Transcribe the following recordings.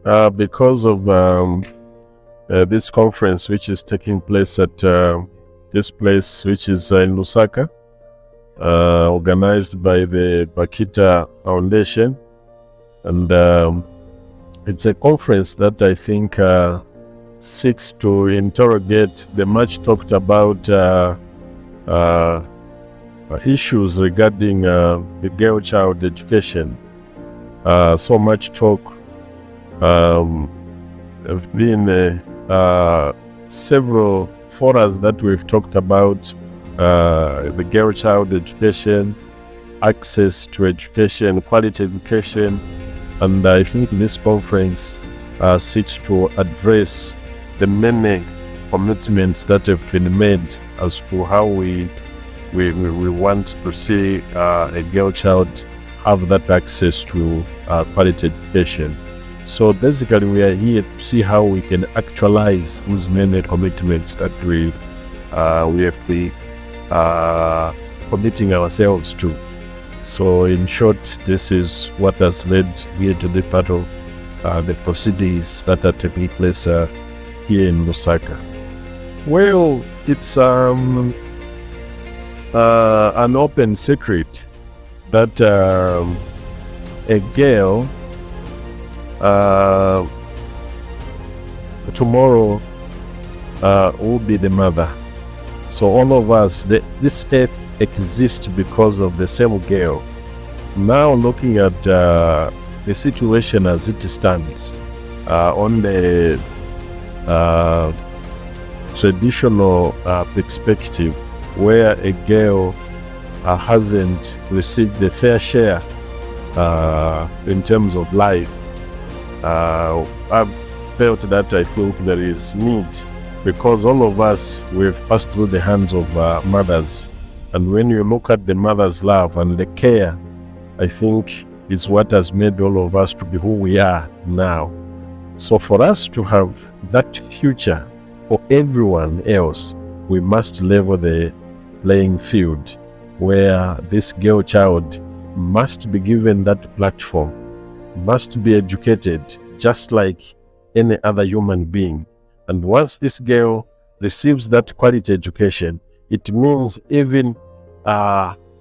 Because of this conference, which is taking place at this place, which is in Lusaka, organized by the Bakita Foundation. And it's a conference that I think seeks to interrogate the much talked about issues regarding the girl child education. So much talk. There have been several forums that we've talked about the girl child education, access to education, quality education, and I think this conference seeks to address the many commitments that have been made as to how we want to see a girl child have that access to quality education. So basically, we are here to see how we can actualize these many commitments that we have been committing ourselves to. So in short, this is what has led here to the part of the proceedings that are taking place here in Lusaka. Well, it's an open secret that a girl tomorrow will be the mother. So all of us, this earth exists because of the same girl. Now looking at the situation as it stands, on the traditional perspective, where a girl hasn't received the fair share in terms of life, I've felt that I feel there is need, because all of us, we've passed through the hands of mothers, and when you look at the mother's love and the care, I think is what has made all of us to be who we are now. So for us to have that future for everyone else, we must level the playing field where this girl child must be given that platform, must be educated just like any other human being. And once this girl receives that quality education, it means even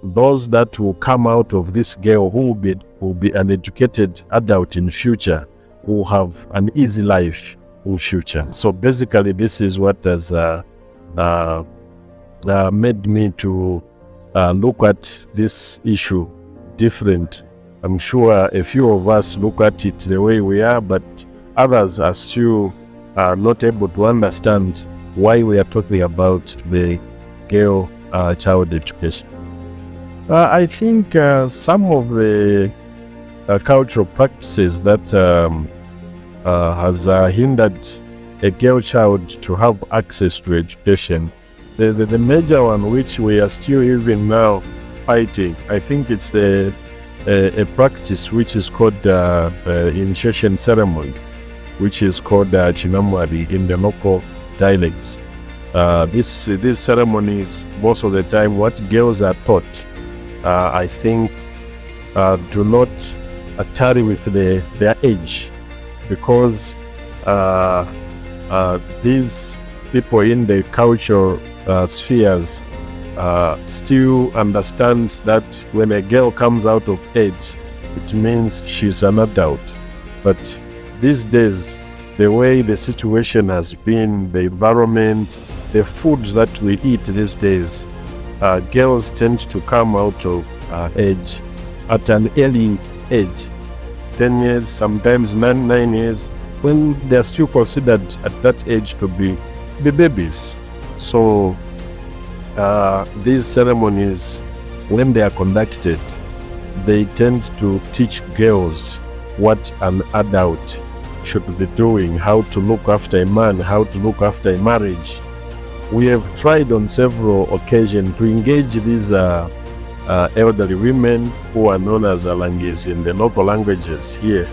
those that will come out of this girl who will be an educated adult in future, will have an easy life in future. So basically, this is what has made me to look at this issue different. I'm sure a few of us look at it the way we are, but others are still not able to understand why we are talking about the girl child education. I think some of the cultural practices that has hindered a girl child to have access to education, the major one which we are still even now fighting, I think it's a practice which is called initiation ceremony, which is called Chinamwari in the local dialects. These ceremonies, most of the time, what girls are taught, I think, do not tarry with their age, because these people in the cultural spheres still understands that when a girl comes out of age, it means she's an adult. But these days, the way the situation has been, the environment, the foods that we eat these days, girls tend to come out of age at an early age, 10 years, sometimes 9 years, when they're still considered at that age to be babies. So these ceremonies, when they are conducted, they tend to teach girls what an adult should be doing, how to look after a man, how to look after a marriage. We have tried on several occasions to engage these elderly women who are known as Alangis in the local languages here,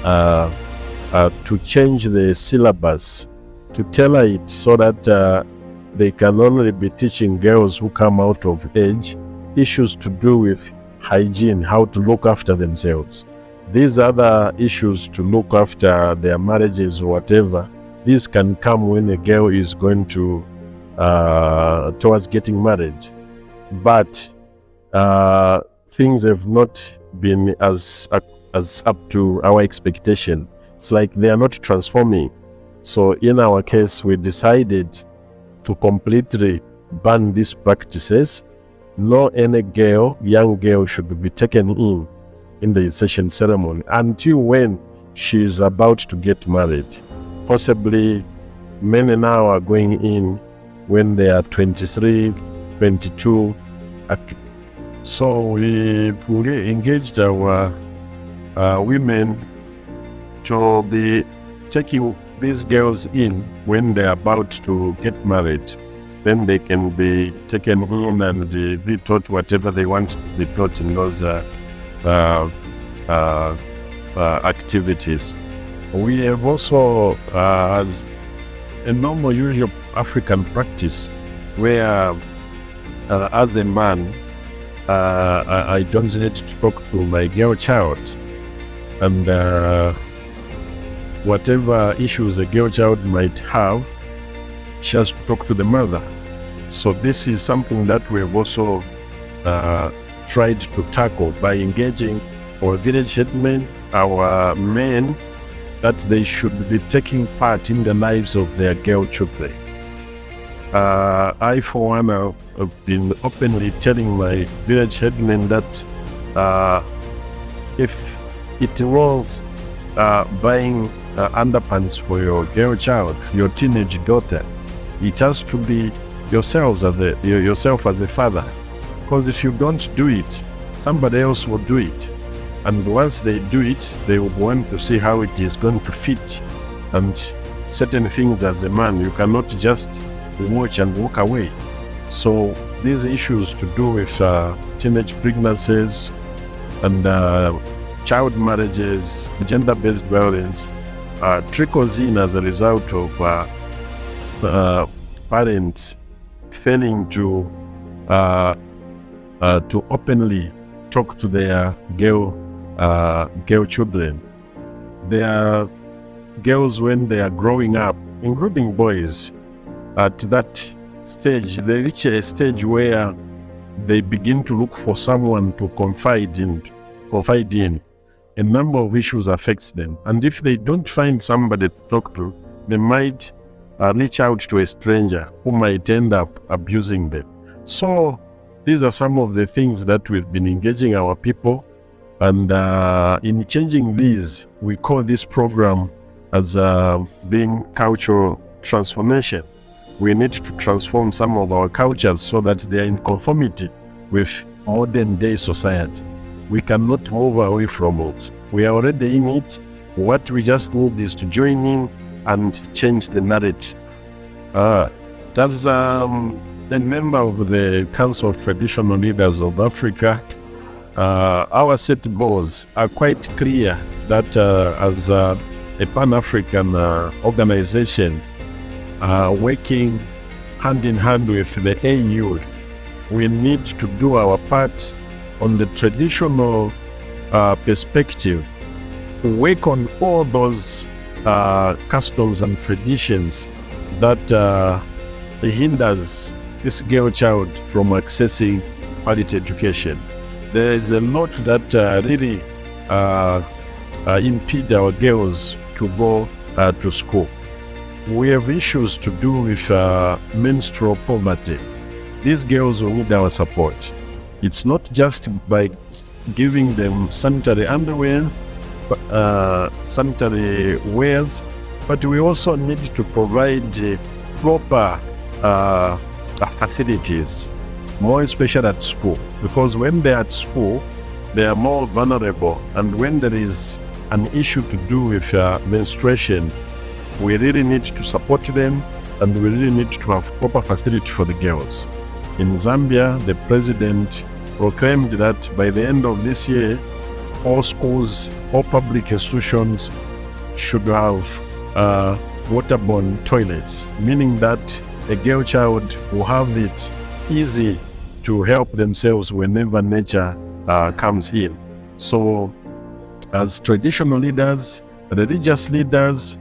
to change the syllabus, to tailor it so that they can only be teaching girls who come out of age issues to do with hygiene, how to look after themselves. these other issues to look after their marriages or whatever, these can come when a girl is going to towards getting married. But things have not been as up to our expectation. It's like they are not transforming. So in our case, we decided to completely ban these practices. No any girl, young girl, should be taken in the initiation ceremony until when she is about to get married. Possibly many now are going in when they are 23, 22. So we engaged our women to be taking these girls in when they are about to get married. Then they can be taken in and be taught whatever they want to be taught in those activities. We have also, as a normal usual African practice, where as a man, I don't need to talk to my girl child, and whatever issues a girl child might have, she has to talk to the mother. So this is something that we have also tried to tackle by engaging our village headmen, our men, that they should be taking part in the lives of their girl children. I, for one, have been openly telling my village headmen that if it was buying underpants for your girl child, your teenage daughter, it has to be yourself as a father. Because if you don't do it, somebody else will do it. And once they do it, they will want to see how it is going to fit. And certain things as a man, you cannot just watch and walk away. So these issues to do with teenage pregnancies and child marriages, gender-based violence, trickles in as a result of parents failing to openly talk to their girl children. Their girls, when they are growing up, including boys, at that stage, they reach a stage where they begin to look for someone to confide in. A number of issues affects them, and if they don't find somebody to talk to, they might reach out to a stranger who might end up abusing them. So these are some of the things that we've been engaging our people, and in changing these, we call this program as being cultural transformation. We need to transform some of our cultures so that they are in conformity with modern day society. We cannot move away from it. We are already in it. What we just need is to join in and change the narrative. As a member of the Council of Traditional Leaders of Africa, our set goals are quite clear that as a Pan-African organization, working hand in hand with the AU, we need to do our part on the traditional perspective, to work on all those customs and traditions that hinders this girl child from accessing quality education. There is a lot that really impede our girls to go to school. We have issues to do with menstrual poverty. These girls will need our support. It's not just by giving them sanitary underwear, sanitary wares, but we also need to provide proper facilities, more especially at school, because when they're at school, they are more vulnerable, and when there is an issue to do with menstruation, we really need to support them, and we really need to have proper facility for the girls. In Zambia, the president proclaimed that by the end of this year, all schools, all public institutions should have waterborne toilets, meaning that a girl child will have it easy to help themselves whenever nature comes in. So as traditional leaders, religious leaders,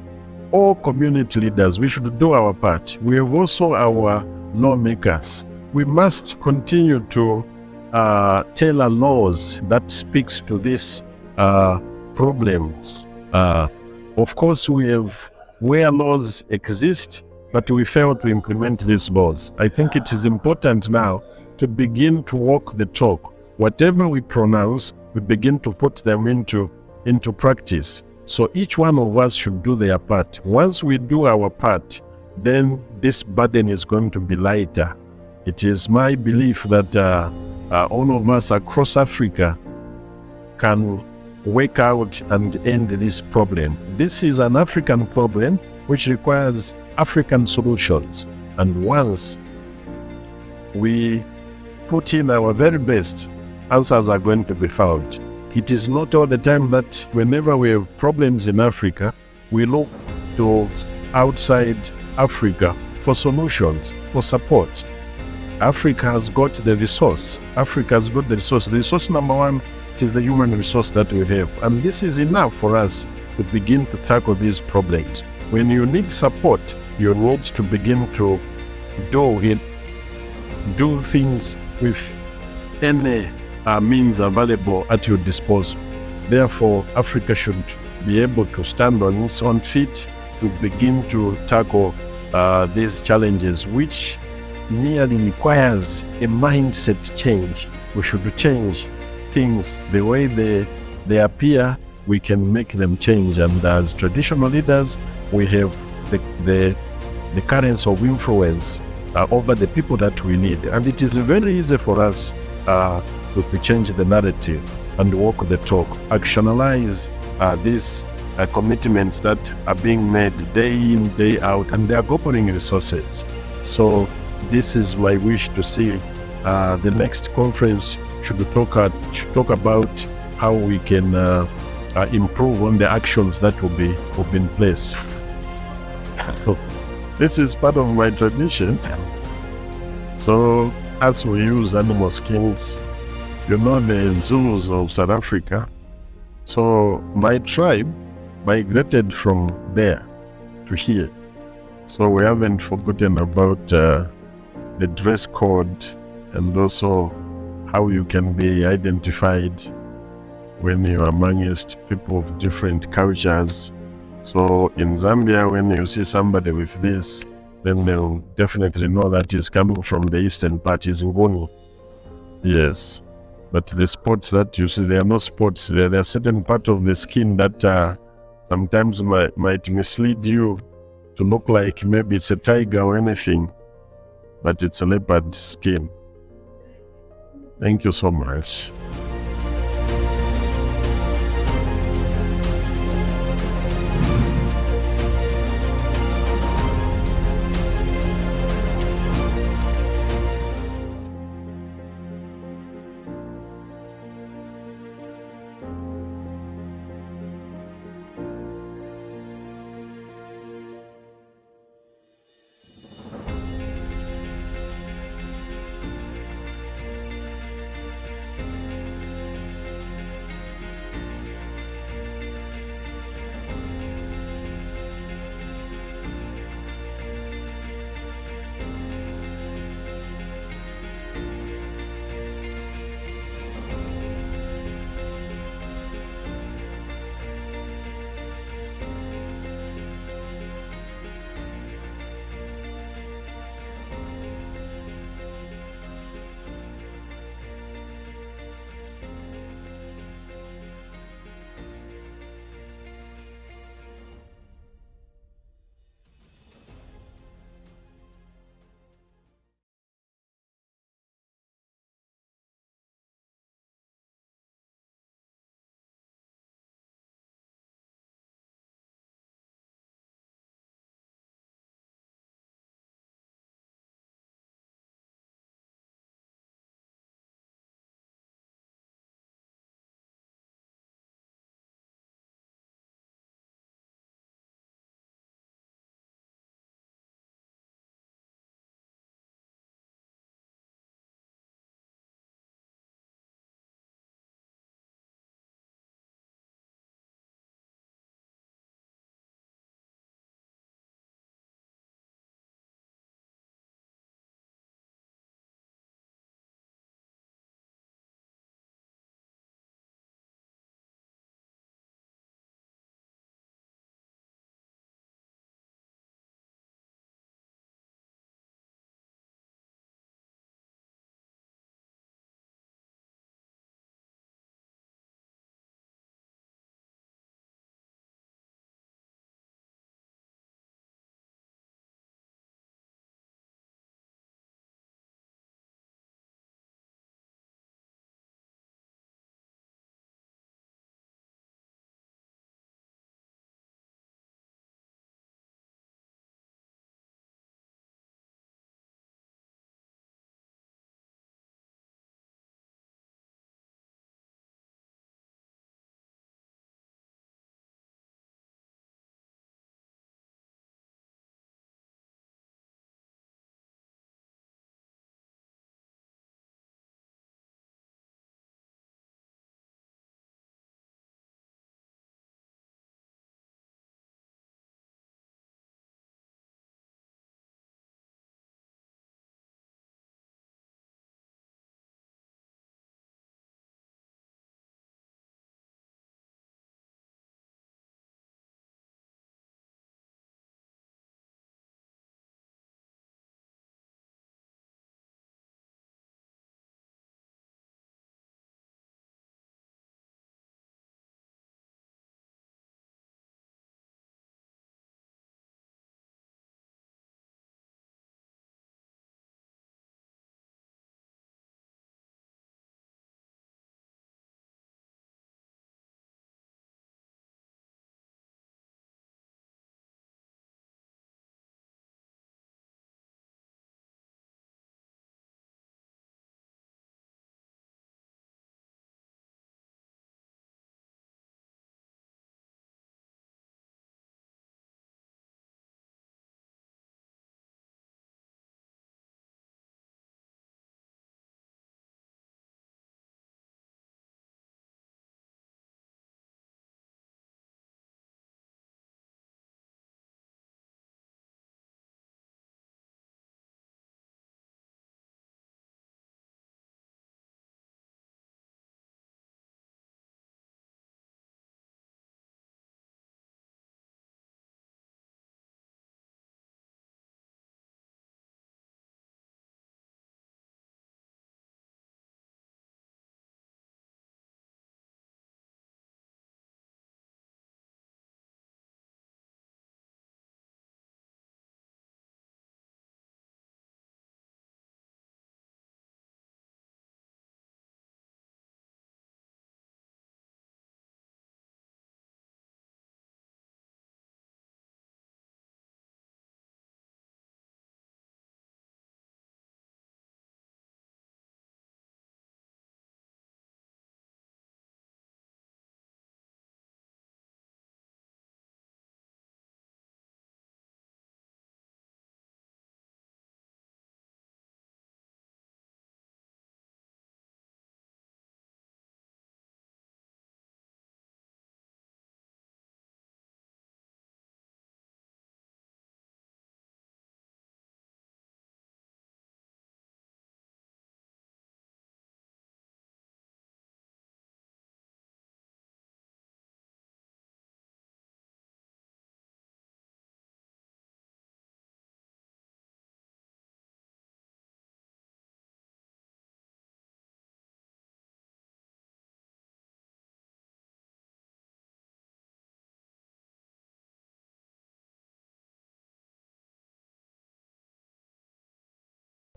or community leaders, we should do our part. We have also our lawmakers. We must continue to tailor laws that speaks to these problems. Of course, we have where laws exist, but we fail to implement these laws. I think it is important now to begin to walk the talk. Whatever we pronounce, we begin to put them into practice. So each one of us should do their part. Once we do our part, then this burden is going to be lighter. It is my belief that all of us across Africa can work out and end this problem. This is an African problem which requires African solutions. And once we put in our very best, answers are going to be found. It is not all the time that whenever we have problems in Africa, we look to outside Africa for solutions, for support. Africa has got the resource. Africa has got the resource. The resource number one is the human resource that we have. And this is enough for us to begin to tackle these problems. When you need support, you need to begin to do things with any means available at your disposal. Therefore, Africa should be able to stand on its own feet to begin to tackle these challenges, which merely requires a mindset change. We should change things the way they appear. We can make them change, and as traditional leaders, we have the currents of influence over the people that we need, and it is very easy for us to change the narrative and walk the talk, actionalize these commitments that are being made day in, day out, and they are governing resources. So this is my wish to see the next conference should talk about how we can improve on the actions that will be in place. This is part of my tradition. So as we use animal skins, the Zulus of South Africa. So my tribe migrated from there to here. So we haven't forgotten about the dress code and also how you can be identified when you are amongst people of different cultures. So in Zambia, when you see somebody with this, then they'll definitely know that he's coming from the eastern part, is Ngoni. Yes. But the spots that you see, they are not spots. There are certain parts of the skin that sometimes might mislead you to look like maybe it's a tiger or anything, but it's a leopard skin. Thank you so much.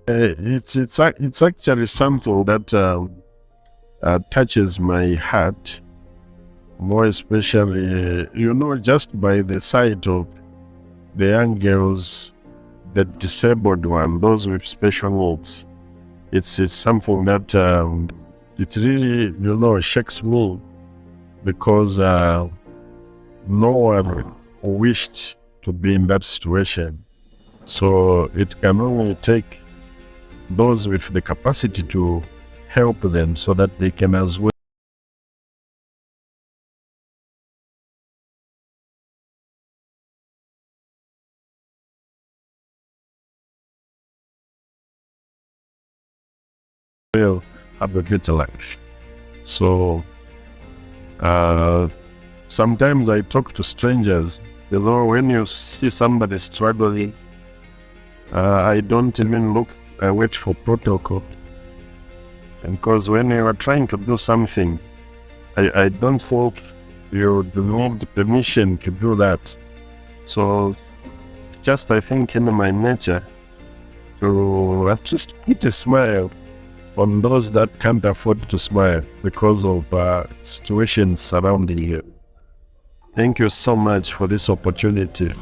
It's actually something that touches my heart, more especially, just by the sight of the young girls, the disabled one, those with special needs. It's something that it really, shakes me, because no one wished to be in that situation. So it can only take those with the capacity to help them so that they can as well have a better life. So uh, sometimes I talk to strangers. When you see somebody struggling, I don't even look. I wait for protocol. And because when you are trying to do something, I don't think you need permission to do that. So it's just, I think, in my nature to at least put a smile on those that can't afford to smile because of situations surrounding you. Thank you so much for this opportunity.